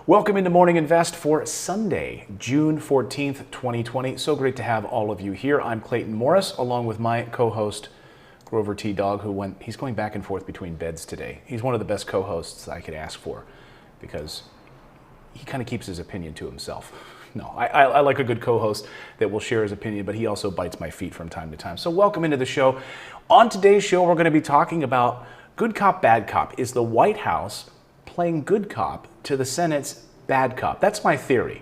Welcome into Morning Invest for Sunday, June 14th, 2020. So great to have all of you here. I'm Clayton Morris, along with my co-host, Grover T. Dog, he's going back and forth between beds today. He's one of the best co-hosts I could ask for because he kind of keeps his opinion to himself. No, I like a good co-host that will share his opinion, but he also bites my feet from time to time. So welcome into the show. On today's show, we're going to be talking about good cop, bad cop. Is the White House playing good cop to the Senate's bad cop? That's my theory.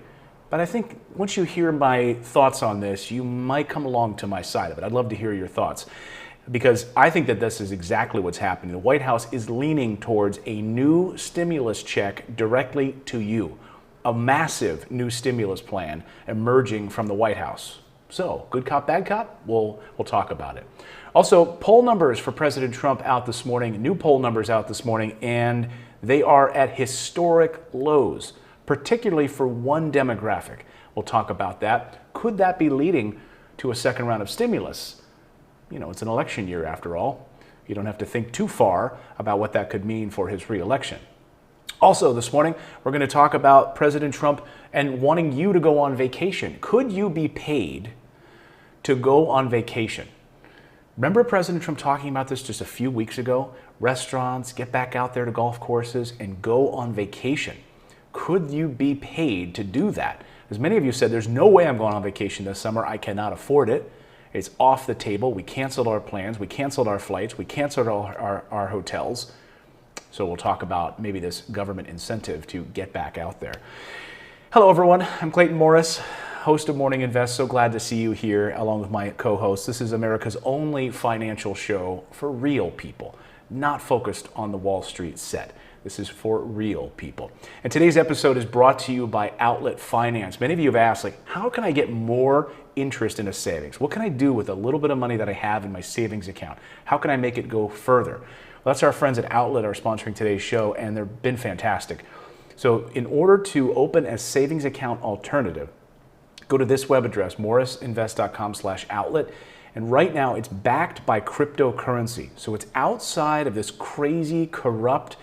But I think once you hear my thoughts on this, you might come along to my side of it. I'd love to hear your thoughts because I think that this is exactly what's happening. The White House is leaning towards a new stimulus check directly to you. A massive new stimulus plan emerging from the White House. So, good cop, bad cop? We'll talk about it. Also, poll numbers for President Trump out this morning, new poll numbers out this morning, and they are at historic lows, particularly for one demographic. We'll talk about that. Could that be leading to a second round of stimulus? You know, it's an election year after all. You don't have to think too far about what that could mean for his reelection. Also this morning, we're going to talk about President Trump and wanting you to go on vacation. Could you be paid to go on vacation? Remember President Trump talking about this just a few weeks ago? Restaurants, get back out there to golf courses and go on vacation. Could you be paid to do that? As many of you said, there's no way I'm going on vacation this summer. I cannot afford it. It's off the table. We canceled our plans. We canceled our flights. We canceled our hotels. So we'll talk about maybe this government incentive to get back out there. Hello, everyone. I'm Clayton Morris, host of Morning Invest. So glad to see you here along with my co-host. This is America's only financial show for real people, not focused on the Wall Street set. This is for real people. And today's episode is brought to you by Outlet Finance. Many of you have asked, how can I get more interest in a savings? What can I do with a little bit of money that I have in my savings account? How can I make it go further? Well, that's our friends at Outlet are sponsoring today's show, and they've been fantastic. So in order to open a savings account alternative, go to this web address, morrisinvest.com/outlet. And right now it's backed by cryptocurrency. So it's outside of this crazy, corrupt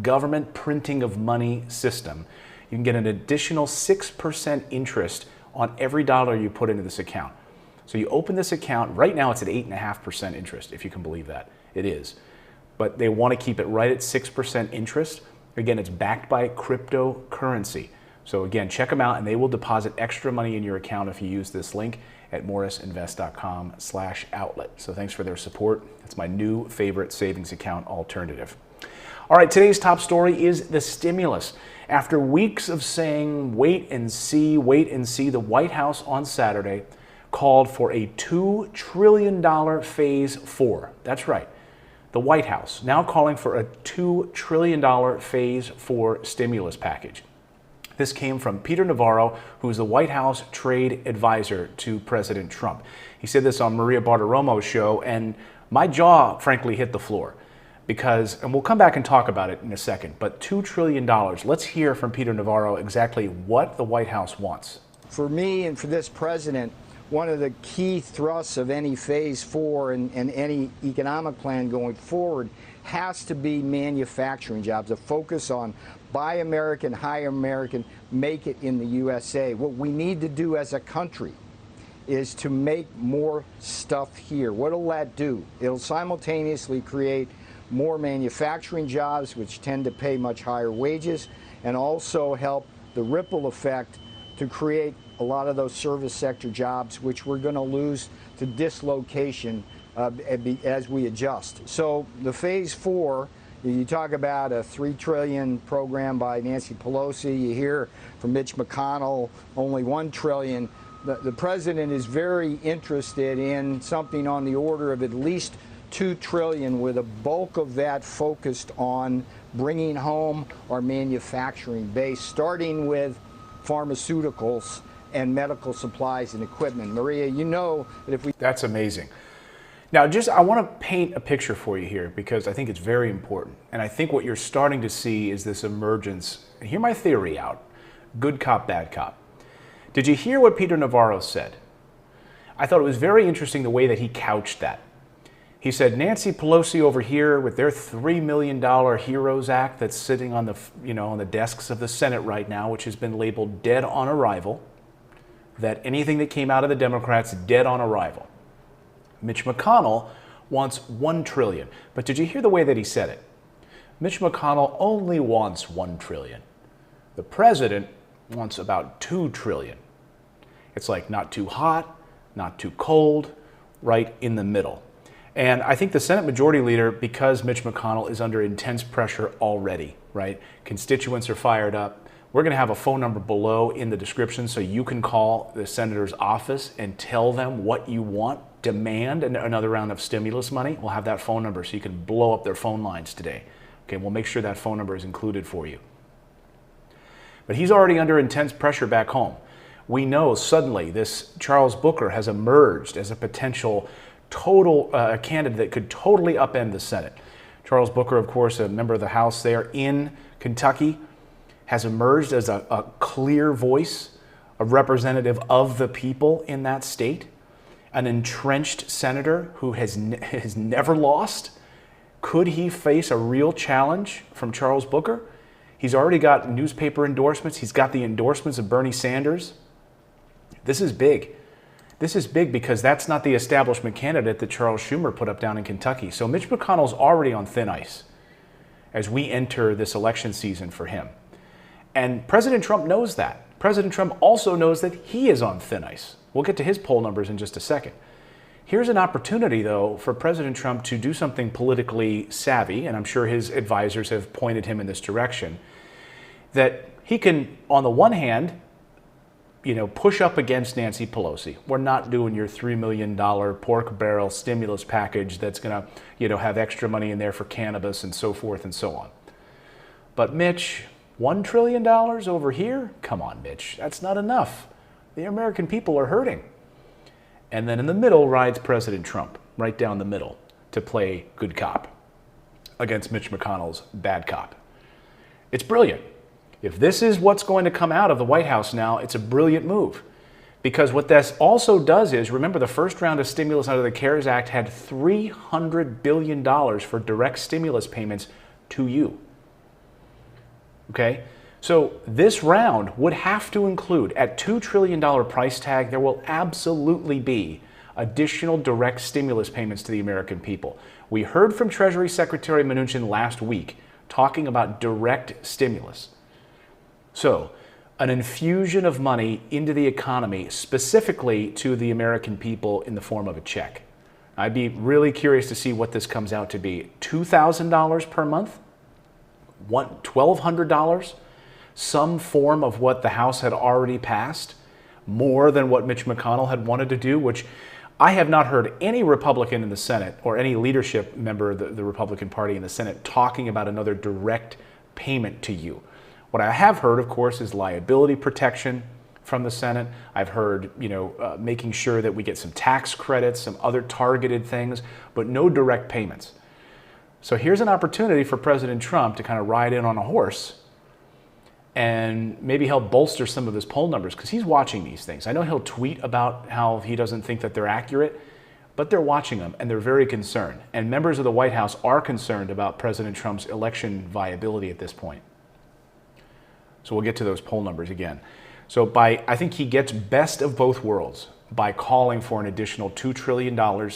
government printing of money system. You can get an additional 6% interest on every dollar you put into this account. So you open this account, right now it's at 8.5% interest, if you can believe that. It is. But they want to keep it right at 6% interest. Again, it's backed by cryptocurrency. So again, check them out and they will deposit extra money in your account if you use this link at morrisinvest.com/outlet. So thanks for their support. It's my new favorite savings account alternative. All right, today's top story is the stimulus. After weeks of saying wait and see, the White House on Saturday called for a $2 trillion phase 4. That's right. The White House now calling for a $2 trillion phase 4 stimulus package. This came from Peter Navarro, who is the White House trade advisor to President Trump. He said this on Maria Bartiromo's show, and my jaw, frankly, hit the floor. Because, and we'll come back and talk about it in a second, but $2 trillion. Let's hear from Peter Navarro exactly what the White House wants. For me and for this president, one of the key thrusts of any phase 4 and any economic plan going forward has to be manufacturing jobs, a focus on buy American, hire American, make it in the USA. What we need to do as a country is to make more stuff here. What'll that do? It'll simultaneously create more manufacturing jobs, which tend to pay much higher wages, and also help the ripple effect to create a lot of those service sector jobs, which we're going to lose to dislocation as we adjust. So the phase 4, you talk about a $3 trillion program by Nancy Pelosi. You hear from Mitch McConnell, only $1 trillion. The president is very interested in something on the order of at least $2 trillion, with a bulk of that focused on bringing home our manufacturing base, starting with pharmaceuticals and medical supplies and equipment. Maria, you know that if we... That's amazing. Now, I want to paint a picture for you here because I think it's very important. And I think what you're starting to see is this emergence. And hear my theory out. Good cop, bad cop. Did you hear what Peter Navarro said? I thought it was very interesting the way that he couched that. He said Nancy Pelosi over here with their $3 million HEROES Act that's sitting on the, on the desks of the Senate right now, which has been labeled dead on arrival, that anything that came out of the Democrats dead on arrival. Mitch McConnell wants $1 trillion. But did you hear the way that he said it? Mitch McConnell only wants $1 trillion. The president wants about $2 trillion. It's like not too hot, not too cold, right in the middle. And I think the Senate Majority Leader, because Mitch McConnell is under intense pressure already, right? Constituents are fired up. We're going to have a phone number below in the description so you can call the senator's office and tell them what you want, demand another round of stimulus money. We'll have that phone number so you can blow up their phone lines today. Okay, we'll make sure that phone number is included for you. But he's already under intense pressure back home. We know suddenly this Charles Booker has emerged as a potential candidate that could totally upend the Senate. Charles Booker, of course, a member of the House there in Kentucky, has emerged as a clear voice, a representative of the people in that state, an entrenched senator who has never lost. Could he face a real challenge from Charles Booker? He's already got newspaper endorsements. He's got the endorsements of Bernie Sanders. This is big. This is big because that's not the establishment candidate that Charles Schumer put up down in Kentucky. So Mitch McConnell's already on thin ice as we enter this election season for him. And President Trump knows that. President Trump also knows that he is on thin ice. We'll get to his poll numbers in just a second. Here's an opportunity, though, for President Trump to do something politically savvy, and I'm sure his advisors have pointed him in this direction, that he can, on the one hand, push up against Nancy Pelosi. We're not doing your $3 million pork barrel stimulus package that's going to, have extra money in there for cannabis and so forth and so on. But Mitch, $1 trillion over here? Come on, Mitch, that's not enough. The American people are hurting. And then in the middle rides President Trump, right down the middle, to play good cop against Mitch McConnell's bad cop. It's brilliant. If this is what's going to come out of the White House now, it's a brilliant move. Because what this also does is, remember the first round of stimulus under the CARES Act had $300 billion for direct stimulus payments to you. Okay? So this round would have to include, at $2 trillion price tag, there will absolutely be additional direct stimulus payments to the American people. We heard from Treasury Secretary Mnuchin last week talking about direct stimulus. So, an infusion of money into the economy, specifically to the American people in the form of a check. I'd be really curious to see what this comes out to be. $2,000 per month? $1,200? Some form of what the House had already passed? More than what Mitch McConnell had wanted to do, which I have not heard any Republican in the Senate or any leadership member of the Republican Party in the Senate talking about another direct payment to you. What I have heard, of course, is liability protection from the Senate. I've heard, making sure that we get some tax credits, some other targeted things, but no direct payments. So here's an opportunity for President Trump to kind of ride in on a horse and maybe help bolster some of his poll numbers, because he's watching these things. I know he'll tweet about how he doesn't think that they're accurate, but they're watching them and they're very concerned. And members of the White House are concerned about President Trump's election viability at this point. So we'll get to those poll numbers again. So I think he gets best of both worlds by calling for an additional $2 trillion.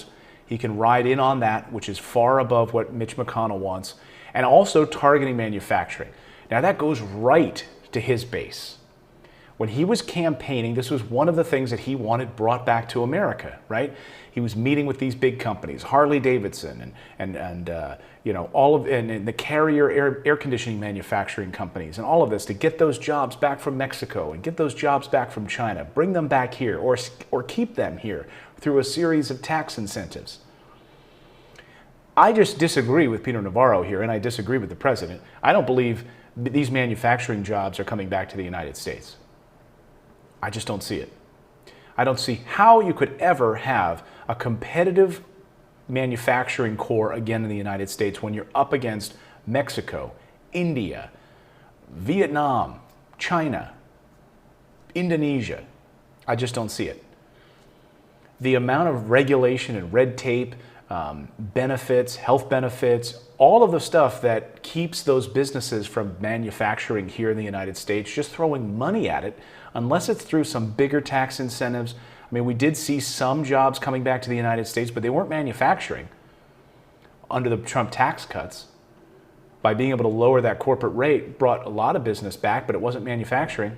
He can ride in on that, which is far above what Mitch McConnell wants, and also targeting manufacturing. Now that goes right to his base. When he was campaigning, this was one of the things that he wanted brought back to America, right? He was meeting with these big companies, Harley Davidson and all of and the Carrier air conditioning manufacturing companies and all of this, to get those jobs back from Mexico and get those jobs back from China, bring them back here or keep them here through a series of tax incentives. I just disagree with Peter Navarro here, and I disagree with the president. I don't believe these manufacturing jobs are coming back to the United States. I just don't see it. I don't see how you could ever have a competitive manufacturing core again in the United States when you're up against Mexico, India, Vietnam, China, Indonesia. I just don't see it. The amount of regulation and red tape, benefits, health benefits, all of the stuff that keeps those businesses from manufacturing here in the United States, just throwing money at it, unless it's through some bigger tax incentives. I mean, we did see some jobs coming back to the United States, but they weren't manufacturing under the Trump tax cuts. By being able to lower that corporate rate, brought a lot of business back, but it wasn't manufacturing.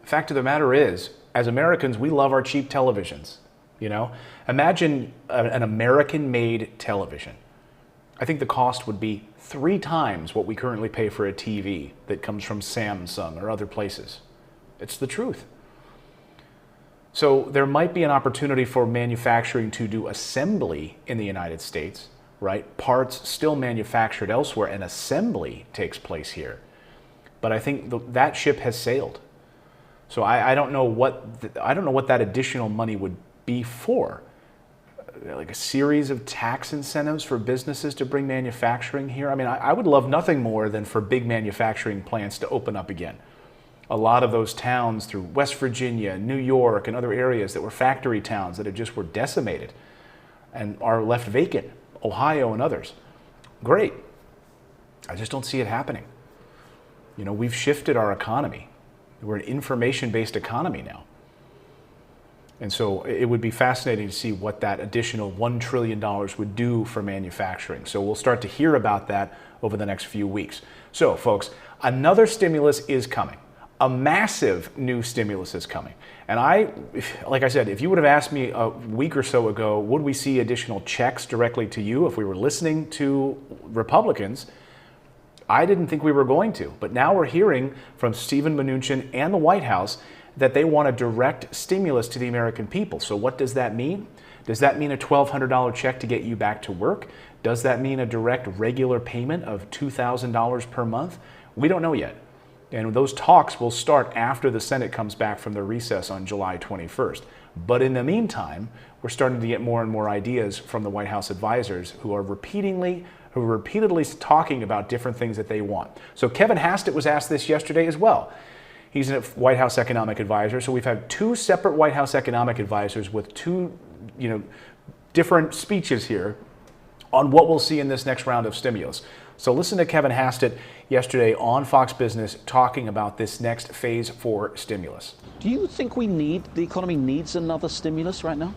The fact of the matter is, as Americans, we love our cheap televisions. You know, imagine an American-made television. I think the cost would be 3 times what we currently pay for a TV that comes from Samsung or other places. It's the truth. So there might be an opportunity for manufacturing to do assembly in the United States, right? Parts still manufactured elsewhere and assembly takes place here. But I think that ship has sailed. So I don't know what that additional money would be for. Like a series of tax incentives for businesses to bring manufacturing here. I mean, I would love nothing more than for big manufacturing plants to open up again. A lot of those towns through West Virginia, New York, and other areas that were factory towns that just were decimated and are left vacant, Ohio and others. Great. I just don't see it happening. You know, we've shifted our economy. We're an information-based economy now. And so it would be fascinating to see what that additional $1 trillion would do for manufacturing. So we'll start to hear about that over the next few weeks. So folks, another stimulus is coming. A massive new stimulus is coming. And like I said, if you would have asked me a week or so ago, would we see additional checks directly to you if we were listening to Republicans, I didn't think we were going to. But now we're hearing from Steven Mnuchin and the White House that they want a direct stimulus to the American people. So what does that mean? Does that mean a $1,200 check to get you back to work? Does that mean a direct regular payment of $2,000 per month? We don't know yet. And those talks will start after the Senate comes back from their recess on July 21st. But in the meantime, we're starting to get more and more ideas from the White House advisors who are repeatedly talking about different things that they want. So Kevin Hastett was asked this yesterday as well. He's a White House economic advisor. So we've had 2 separate White House economic advisors with 2, different speeches here on what we'll see in this next round of stimulus. So listen to Kevin Hastett yesterday on Fox Business talking about this next phase 4 stimulus. Do you think the economy needs another stimulus right now?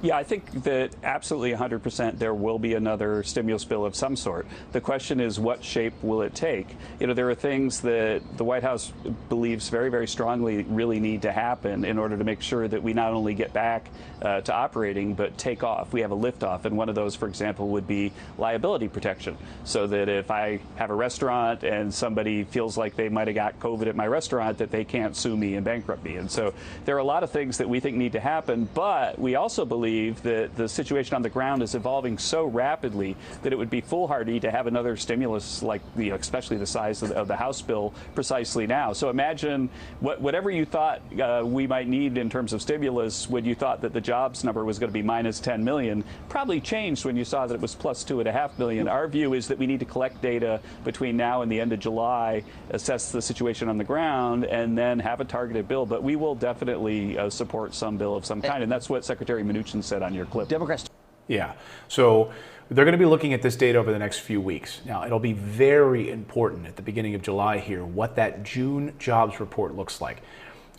Yeah, I think that absolutely 100% there will be another stimulus bill of some sort. The question is, what shape will it take? There are things that the White House believes very, very strongly really need to happen in order to make sure that we not only get back to operating, but take off. We have a liftoff, and one of those, for example, would be liability protection, so that if I have a restaurant and somebody feels like they might have got COVID at my restaurant, that they can't sue me and bankrupt me. And so there are a lot of things that we think need to happen, but we also believe that the situation on the ground is evolving so rapidly that it would be foolhardy to have another stimulus like especially the size of the House bill precisely now. So imagine whatever you thought we might need in terms of stimulus when you thought that the jobs number was going to be minus 10 million, probably changed when you saw that it was plus 2.5 million. Our view is that we need to collect data between now and the end of July, assess the situation on the ground, and then have a targeted bill. But we will definitely support some bill of some kind, and that's what Secretary Mnuchin said on your clip. Democrats. Yeah. So they're going to be looking at this data over the next few weeks. Now, it'll be very important at the beginning of July here what that June jobs report looks like.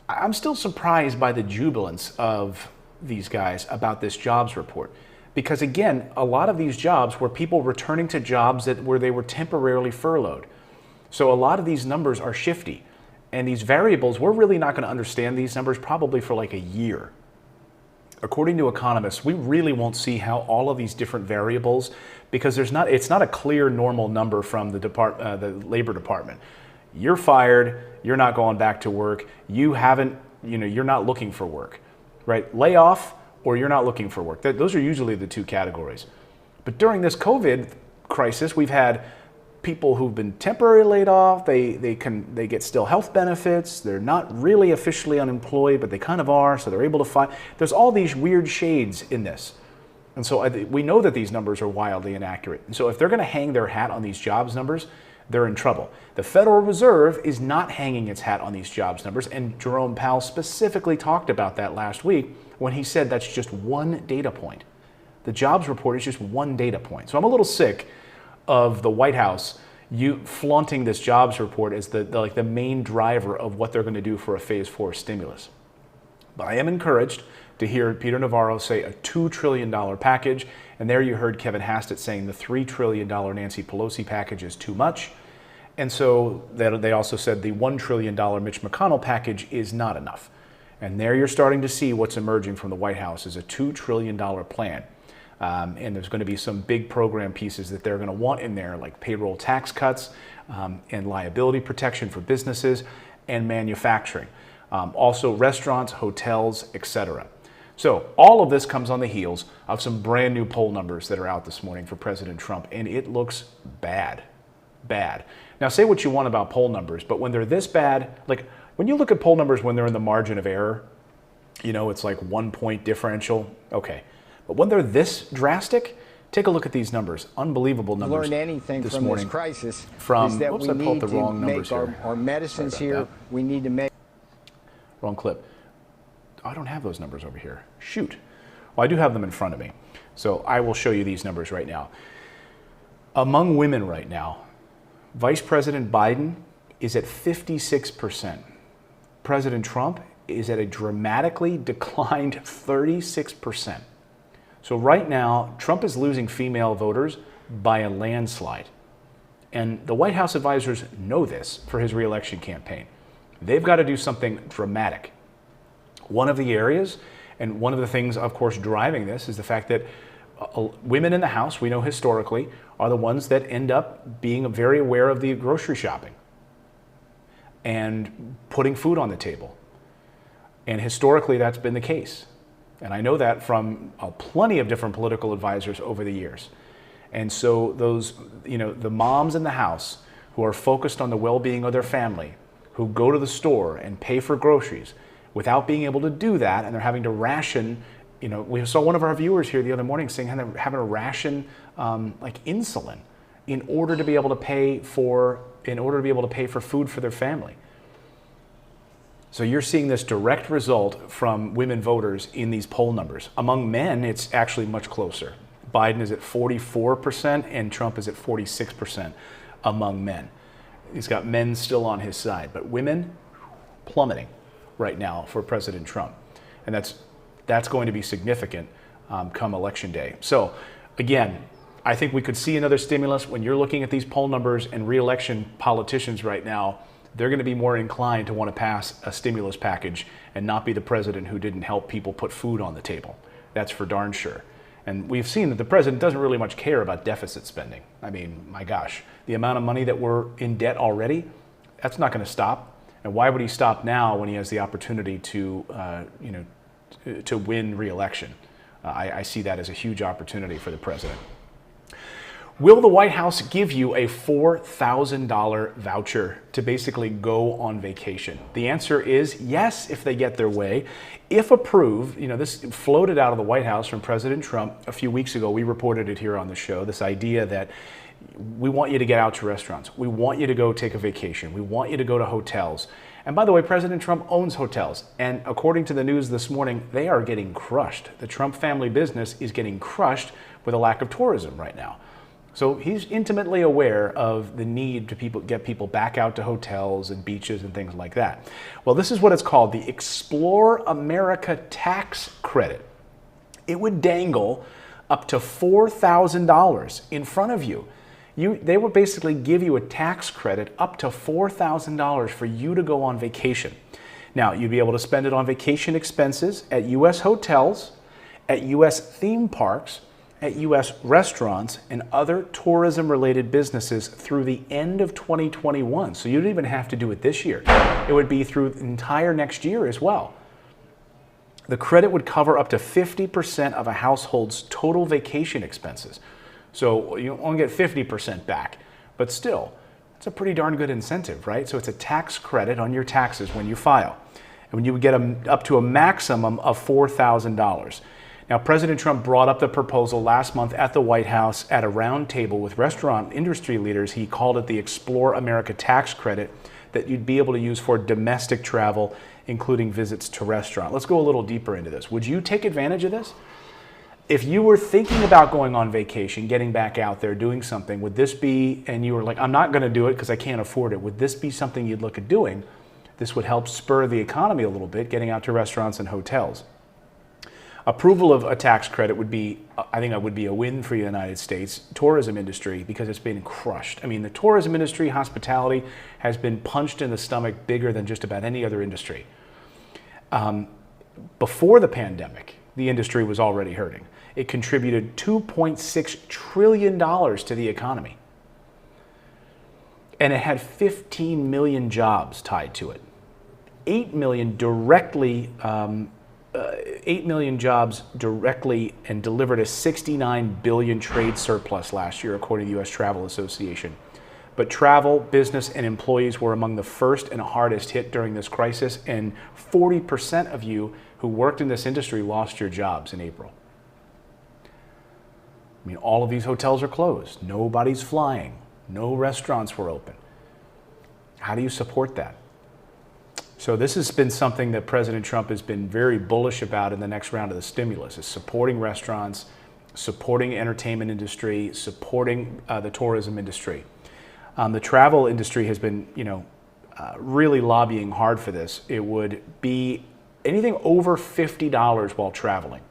I'm still surprised by the jubilance of these guys about this jobs report. Because again, a lot of these jobs were people returning to jobs where they were temporarily furloughed. So a lot of these numbers are shifty. And these variables, we're really not going to understand these numbers probably for like a year. According to economists, we really won't see how all of these different variables, because it's not a clear normal number from the Labor Department. You're fired, you're not going back to work, you're not looking for work, right? Layoff or you're not looking for work. Those are usually the 2 categories. But during this COVID crisis, we've had people who've been temporarily laid off, they get still health benefits, they're not really officially unemployed, but they kind of are, so they're able to find. There's all these weird shades in this. And so we know that these numbers are wildly inaccurate. And so if they're going to hang their hat on these jobs numbers, they're in trouble. The Federal Reserve is not hanging its hat on these jobs numbers, and Jerome Powell specifically talked about that last week when he said that's just one data point. The jobs report is just one data point. So I'm a little sick of the White House flaunting this jobs report as the main driver of what they're going to do for a phase 4 stimulus. But I am encouraged to hear Peter Navarro say a $2 trillion package, and there you heard Kevin Hastert saying the $3 trillion Nancy Pelosi package is too much. And so they also said the $1 trillion Mitch McConnell package is not enough. And there you're starting to see what's emerging from the White House is a $2 trillion plan. And there's going to be some big program pieces that they're going to want in there, like payroll tax cuts and liability protection for businesses and manufacturing. Also restaurants, hotels, etc. So all of this comes on the heels of some brand new poll numbers that are out this morning for President Trump, and it looks bad. Bad. Now say what you want about poll numbers, but when they're this bad, like when you look at poll numbers when they're in the margin of error, it's like 1 point differential, okay. But when they're this drastic, take a look at these numbers. Unbelievable numbers. Learn anything this from morning this crisis from, is that whoops, we I pulled need the to wrong numbers make here. our medicines here. That. We need to make. Wrong clip. I don't have those numbers over here. Shoot. Well, I do have them in front of me. So I will show you these numbers right now. Among women right now, Vice President Biden is at 56%. President Trump is at a dramatically declined 36%. So right now, Trump is losing female voters by a landslide. And the White House advisors know this for his reelection campaign. They've got to do something dramatic. One of the areas, and one of the things, of course, driving this is the fact that women in the House, we know historically, are the ones that end up being very aware of the grocery shopping and putting food on the table. And historically, that's been the case. And I know that from plenty of different political advisors over the years. And so those, the moms in the house who are focused on the well-being of their family, who go to the store and pay for groceries without being able to do that, and they're having to ration, we saw one of our viewers here the other morning saying they're having to ration like insulin in order to be able to pay for food for their family. So you're seeing this direct result from women voters in these poll numbers. Among men, it's actually much closer. Biden is at 44% and Trump is at 46% among men. He's got men still on his side, but women plummeting right now for President Trump. And that's going to be significant come election day. So again, I think we could see another stimulus. When you're looking at these poll numbers and re-election politicians right now, they're going to be more inclined to want to pass a stimulus package and not be the president who didn't help people put food on the table. That's for darn sure. And we've seen that the president doesn't really much care about deficit spending. I mean, my gosh, the amount of money that we're in debt already, that's not going to stop. And why would he stop now when he has the opportunity to win re-election? I see that as a huge opportunity for the president. Will the White House give you a $4,000 voucher to basically go on vacation? The answer is yes, if they get their way. If approved, this floated out of the White House from President Trump a few weeks ago. We reported it here on the show, this idea that we want you to get out to restaurants. We want you to go take a vacation. We want you to go to hotels. And by the way, President Trump owns hotels. And according to the news this morning, they are getting crushed. The Trump family business is getting crushed with a lack of tourism right now. So he's intimately aware of the need to get people back out to hotels and beaches and things like that. Well, this is what it's called, the Explore America Tax Credit. It would dangle up to $4,000 in front of you. They would basically give you a tax credit up to $4,000 for you to go on vacation. Now, you'd be able to spend it on vacation expenses at U.S. hotels, at U.S. theme parks, at U.S. restaurants, and other tourism-related businesses through the end of 2021. So you don't even have to do it this year. It would be through the entire next year as well. The credit would cover up to 50% of a household's total vacation expenses. So you only get 50% back, but still, it's a pretty darn good incentive, right? So it's a tax credit on your taxes when you file. And when you would get up to a maximum of $4,000. Now, President Trump brought up the proposal last month at the White House at a roundtable with restaurant industry leaders. He called it the Explore America Tax Credit that you'd be able to use for domestic travel, including visits to restaurants. Let's go a little deeper into this. Would you take advantage of this? if you were thinking about going on vacation, getting back out there, doing something, would this be, and you were like, I'm not going to do it because I can't afford it, would this be something you'd look at doing? This would help spur the economy a little bit, getting out to restaurants and hotels. Approval of a tax credit would be, I think, it would be a win for the United States tourism industry because it's been crushed. I mean, the tourism industry, hospitality, has been punched in the stomach bigger than just about any other industry. Before the pandemic, the industry was already hurting. It contributed $2.6 trillion to the economy. And it had 15 million jobs tied to it. 8 million jobs directly, and delivered a 69 billion trade surplus last year, according to the U.S. Travel Association. But travel, business, and employees were among the first and hardest hit during this crisis, and 40% of you who worked in this industry lost your jobs in April. I mean, all of these hotels are closed. Nobody's flying. No restaurants were open. How do you support that? So this has been something that President Trump has been very bullish about in the next round of the stimulus, is supporting restaurants, supporting entertainment industry, supporting the tourism industry. The travel industry has been, really lobbying hard for this. It would be anything over $50 while traveling.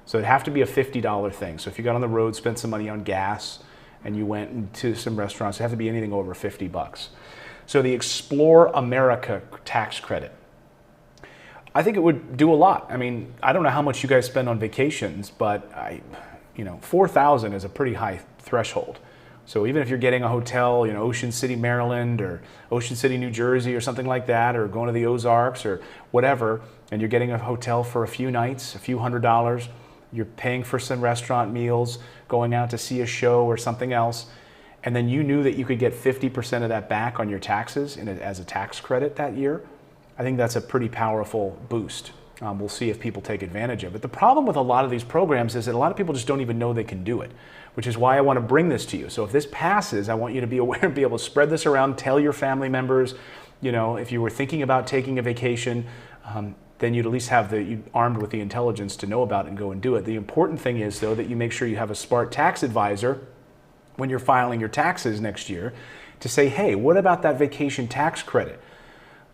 So it'd have to be a $50 thing. So if you got on the road, spent some money on gas, and you went to some restaurants, it'd have to be anything over $50. So the Explore America tax credit, I think it would do a lot. I mean, I don't know how much you guys spend on vacations, but $4,000 is a pretty high threshold. So even if you're getting a hotel, Ocean City, Maryland, or Ocean City, New Jersey, or something like that, or going to the Ozarks or whatever, and you're getting a hotel for a few nights, a few $100s, you're paying for some restaurant meals, going out to see a show or something else, and then you knew that you could get 50% of that back on your taxes as a tax credit that year, I think that's a pretty powerful boost. We'll see if people take advantage of it. The problem with a lot of these programs is that a lot of people just don't even know they can do it, which is why I want to bring this to you. So if this passes, I want you to be aware and be able to spread this around, tell your family members, if you were thinking about taking a vacation, then you'd at least have you armed with the intelligence to know about it and go and do it. The important thing is, though, that you make sure you have a smart tax advisor when you're filing your taxes next year to say, hey, what about that vacation tax credit?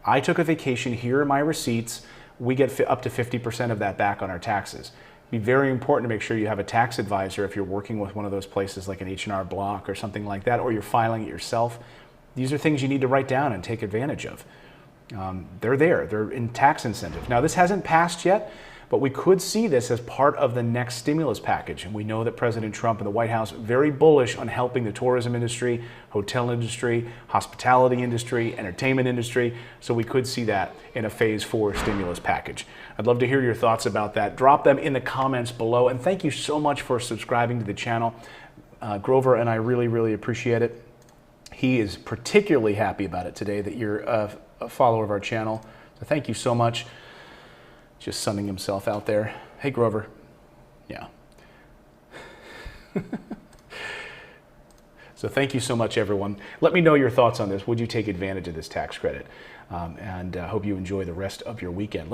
I took a vacation, here are my receipts. We get up to 50% of that back on our taxes. It'd be very important to make sure you have a tax advisor if you're working with one of those places like an H&R Block or something like that, or you're filing it yourself. These are things you need to write down and take advantage of. They're in tax incentives. Now, this hasn't passed yet, but we could see this as part of the next stimulus package. And we know that President Trump and the White House are very bullish on helping the tourism industry, hotel industry, hospitality industry, entertainment industry. So we could see that in a phase 4 stimulus package. I'd love to hear your thoughts about that. Drop them in the comments below. And thank you so much for subscribing to the channel. Grover and I really, really appreciate it. He is particularly happy about it today that you're a follower of our channel. So thank you so much. Just sunning himself out there. Hey, Grover. Yeah. So thank you so much, everyone. Let me know your thoughts on this. Would you take advantage of this tax credit? And hope you enjoy the rest of your weekend.